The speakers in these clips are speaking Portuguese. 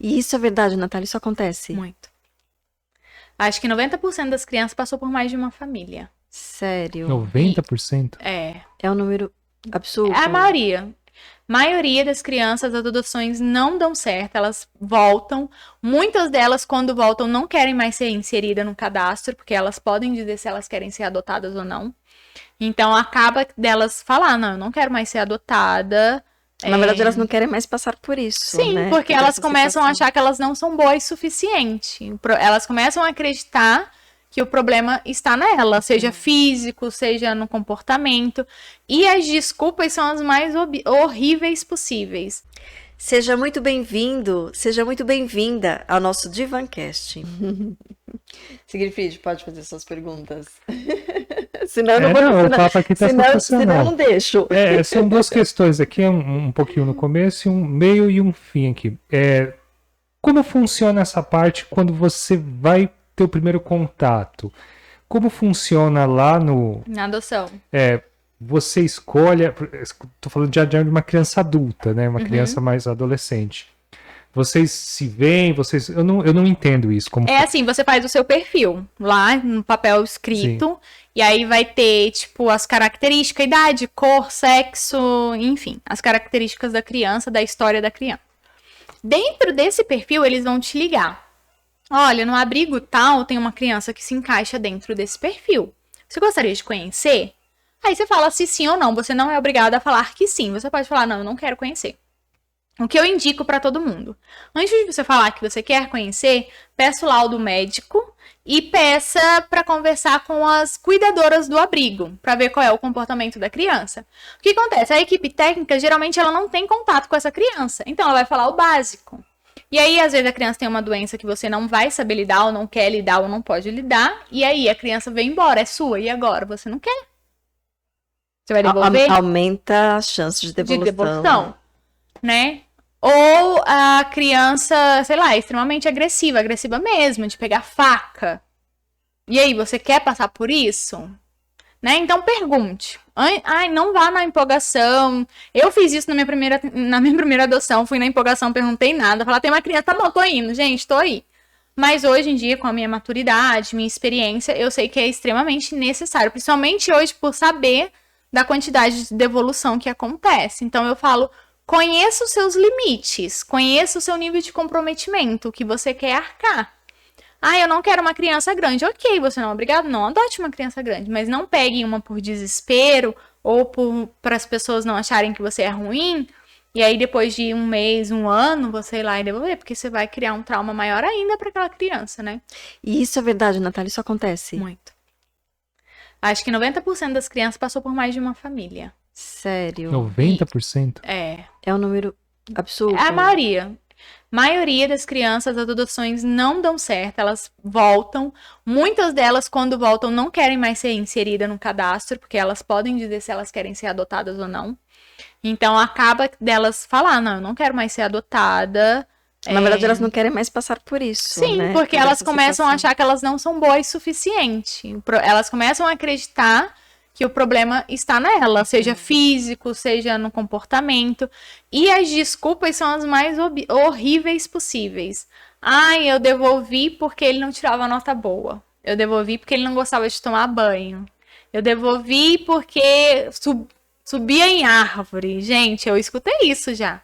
E isso é verdade, Natália? Isso acontece? Muito. Acho que 90% das crianças passou por mais de uma família. Sério? 90%? É. É um número absurdo. É a maioria. Maioria das crianças, as adoções não dão certo, elas voltam. Muitas delas, quando voltam, não querem mais ser inseridas no cadastro, porque elas podem dizer se elas querem ser adotadas ou não. Então, acaba delas falar, não, eu não quero mais ser adotada. Na verdade, elas não querem mais passar por isso, Sim, né? porque Por elas essa começam a situação. achar que elas não são boas o suficiente. Elas começam a acreditar que o problema está nela, seja físico, seja no comportamento. E as desculpas são as mais horríveis possíveis. Seja muito bem-vindo, seja muito bem-vinda ao nosso Divancast. Sigrid, pode fazer suas perguntas. Senão eu não vou... Não, o papo aqui tá senão eu sensacional. não deixo. São duas questões aqui, um pouquinho no começo, um meio e um fim aqui. Como funciona essa parte quando você vai ter o primeiro contato? Como funciona lá no... Na adoção. Você escolhe... Tô falando já de uma criança adulta, né? Uma criança mais adolescente. Vocês se veem, eu não entendo isso. Como... É assim, você faz o seu perfil lá no papel escrito. Sim. E aí vai ter, tipo, as características, idade, cor, sexo, enfim, as características da criança, da história da criança. Dentro desse perfil, eles vão te ligar. Olha, no abrigo tal, tem uma criança que se encaixa dentro desse perfil. Você gostaria de conhecer? Aí você fala se sim ou não. Você não é obrigado a falar que sim. Você pode falar, não, eu não quero conhecer. O que eu indico para todo mundo? Antes de você falar que você quer conhecer, peça o laudo médico e peça para conversar com as cuidadoras do abrigo, para ver qual é o comportamento da criança. O que acontece? A equipe técnica, geralmente, ela não tem contato com essa criança. Então, ela vai falar o básico. E aí, às vezes, a criança tem uma doença que você não vai saber lidar, ou não quer lidar, ou não pode lidar. E aí, a criança vem embora, é sua. E agora? Você não quer? Você vai devolver? Aumenta a chance de devolução. Né? Ou a criança, sei lá, é extremamente agressiva mesmo, de pegar faca. E aí, você quer passar por isso? Né? Então, pergunte. Ai, não vá na empolgação. Eu fiz isso na minha primeira adoção, fui na empolgação, perguntei nada. Falei, tem uma criança, tá bom, tô indo, gente, tô aí. Mas hoje em dia, com a minha maturidade, minha experiência, eu sei que é extremamente necessário. Principalmente hoje, por saber da quantidade de devolução que acontece. Então, eu falo... Conheça os seus limites, conheça o seu nível de comprometimento, o que você quer arcar. Ah, eu não quero uma criança grande. Ok, você não é obrigado? Não adote uma criança grande, mas não pegue uma por desespero ou para as pessoas não acharem que você é ruim. E aí, depois de um mês, um ano, você ir lá e devolver, porque você vai criar um trauma maior ainda para aquela criança, né? E isso é verdade, Natália? Isso acontece? Muito. Acho que 90% das crianças passou por mais de uma família. Sério? 90%? É um número absurdo. É a maioria. Maioria das crianças, as adoções não dão certo, elas voltam. Muitas delas, quando voltam, não querem mais ser inseridas no cadastro, porque elas podem dizer se elas querem ser adotadas ou não. Então, acaba delas falar, não, eu não quero mais ser adotada. Na verdade, elas não querem mais passar por isso. Sim, né? porque elas começam a achar que elas não são boas o suficiente. Elas começam a acreditar que o problema está nela, seja físico, seja no comportamento. E as desculpas são as mais horríveis possíveis. Ai, eu devolvi porque ele não tirava nota boa. Eu devolvi porque ele não gostava de tomar banho. Eu devolvi porque subia em árvore. Gente, eu escutei isso já.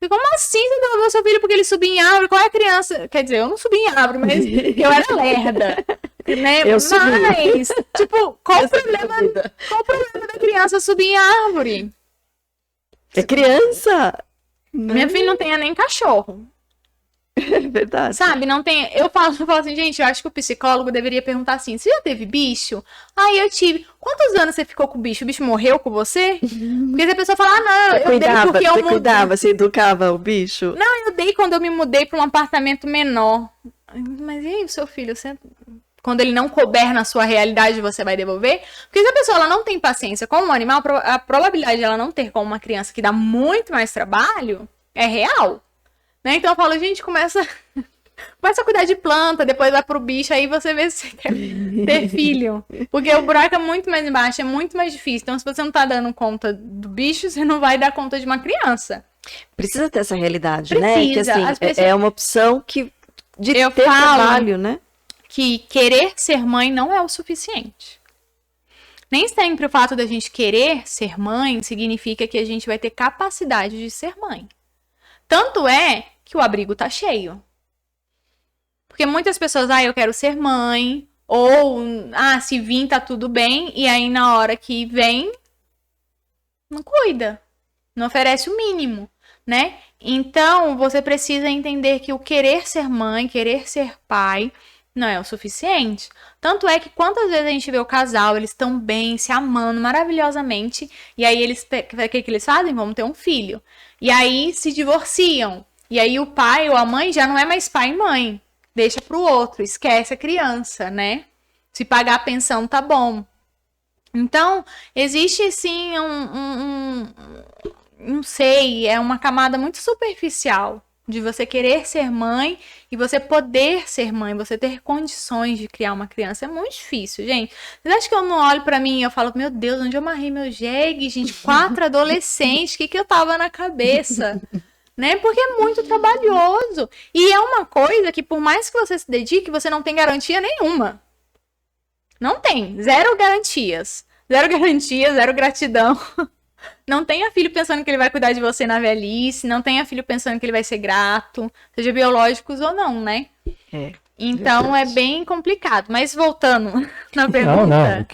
Como assim você devolveu seu filho porque ele subia em árvore? Qual é a criança? Quer dizer, eu não subi em árvore, mas eu era lerda. Né? Mas, tipo, qual o problema da criança subir em árvore? É criança! Minha filha não tem nem cachorro. É verdade. Sabe, não tem... Eu falo assim, gente, eu acho que o psicólogo deveria perguntar assim, você já teve bicho? Eu tive. Quantos anos você ficou com o bicho? O bicho morreu com você? Porque se a pessoa falar, não, eu dei porque eu mudei. Cuidava, você educava o bicho? Não, eu dei quando eu me mudei para um apartamento menor. Mas e aí, o seu filho, você... Quando ele não couber na sua realidade, você vai devolver? Porque se a pessoa ela não tem paciência com um animal, a probabilidade de ela não ter com uma criança que dá muito mais trabalho é real. Né? Então eu falo, gente, começa a cuidar de planta, depois vai pro bicho, aí você vê se você quer ter filho. Porque o buraco é muito mais embaixo, é muito mais difícil. Então se você não tá dando conta do bicho, você não vai dar conta de uma criança. Precisa ter essa realidade, né? Que Precisa. assim, Às vezes é uma opção de eu ter falo trabalho, né? que querer ser mãe não é o suficiente. Nem sempre o fato da gente querer ser mãe significa que a gente vai ter capacidade de ser mãe. Tanto é que o abrigo tá cheio. Porque muitas pessoas, eu quero ser mãe, ou, se vir tá tudo bem, e aí na hora que vem, não cuida, não oferece o mínimo, né? Então, você precisa entender que o querer ser mãe, querer ser pai, não é o suficiente. Tanto é que quantas vezes a gente vê o casal, eles estão bem, se amando maravilhosamente, e aí o que eles fazem? Vamos ter um filho. E aí se divorciam. E aí o pai ou a mãe já não é mais pai e mãe. Deixa pro outro, esquece a criança, né? Se pagar a pensão, tá bom. Então, existe sim não sei, é uma camada muito superficial de você querer ser mãe e você poder ser mãe, você ter condições de criar uma criança. É muito difícil, gente. Vocês acham que eu não olho pra mim e eu falo, meu Deus, onde eu amarrei meu jegue? Gente, 4 adolescentes, o que eu tava na cabeça? Né? Porque é muito trabalhoso. E é uma coisa que, por mais que você se dedique, você não tem garantia nenhuma. Não tem. Zero garantias. Zero garantia, zero gratidão. Não tenha filho pensando que ele vai cuidar de você na velhice. Não tenha filho pensando que ele vai ser grato. Seja biológicos ou não, né? Então é bem complicado. Mas voltando na pergunta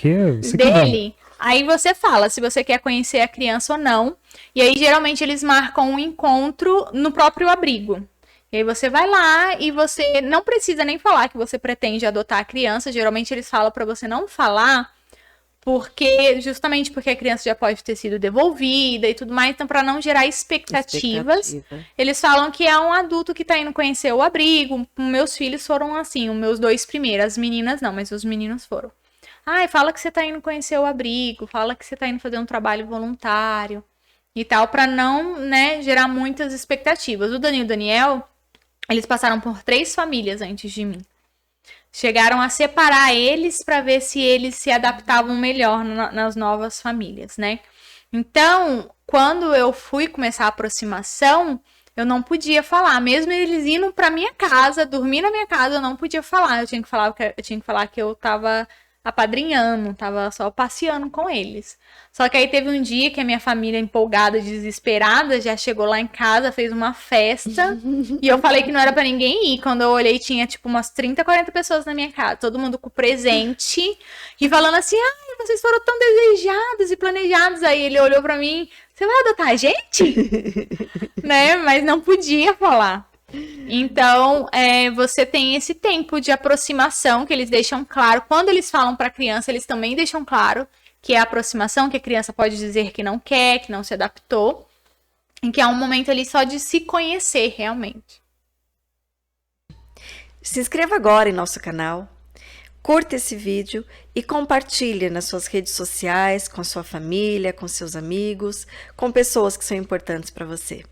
dele, aí você fala se você quer conhecer a criança ou não. E aí geralmente eles marcam um encontro no próprio abrigo. E aí você vai lá e você não precisa nem falar que você pretende adotar a criança. Geralmente eles falam para você não falar, justamente porque a criança já pode ter sido devolvida e tudo mais, então para não gerar expectativas, eles falam que é um adulto que tá indo conhecer o abrigo. Meus filhos foram assim, os meus 2 primeiros, as meninas não, mas os meninos foram. Fala que você tá indo conhecer o abrigo, fala que você tá indo fazer um trabalho voluntário e tal, para não, né, gerar muitas expectativas. O Danilo e o Daniel, eles passaram por 3 famílias antes de mim. Chegaram a separar eles para ver se eles se adaptavam melhor nas novas famílias, né? Então, quando eu fui começar a aproximação, eu não podia falar. Mesmo eles indo para minha casa, dormir na minha casa, eu não podia falar. Eu tinha que falar que eu tava apadrinhando, tava só passeando com eles. Só que aí teve um dia que a minha família, empolgada, desesperada, já chegou lá em casa, fez uma festa, e eu falei que não era pra ninguém ir. Quando eu olhei, tinha tipo umas 30, 40 pessoas na minha casa, todo mundo com presente, e falando assim, vocês foram tão desejados e planejados. Aí ele olhou pra mim, você vai adotar a gente? Né? Mas não podia falar. Então, você tem esse tempo de aproximação que eles deixam claro. Quando eles falam para a criança, eles também deixam claro que é a aproximação, que a criança pode dizer que não quer, que não se adaptou, e que é um momento ali só de se conhecer realmente. Se inscreva agora em nosso canal, curta esse vídeo e compartilhe nas suas redes sociais, com a sua família, com seus amigos, com pessoas que são importantes para você.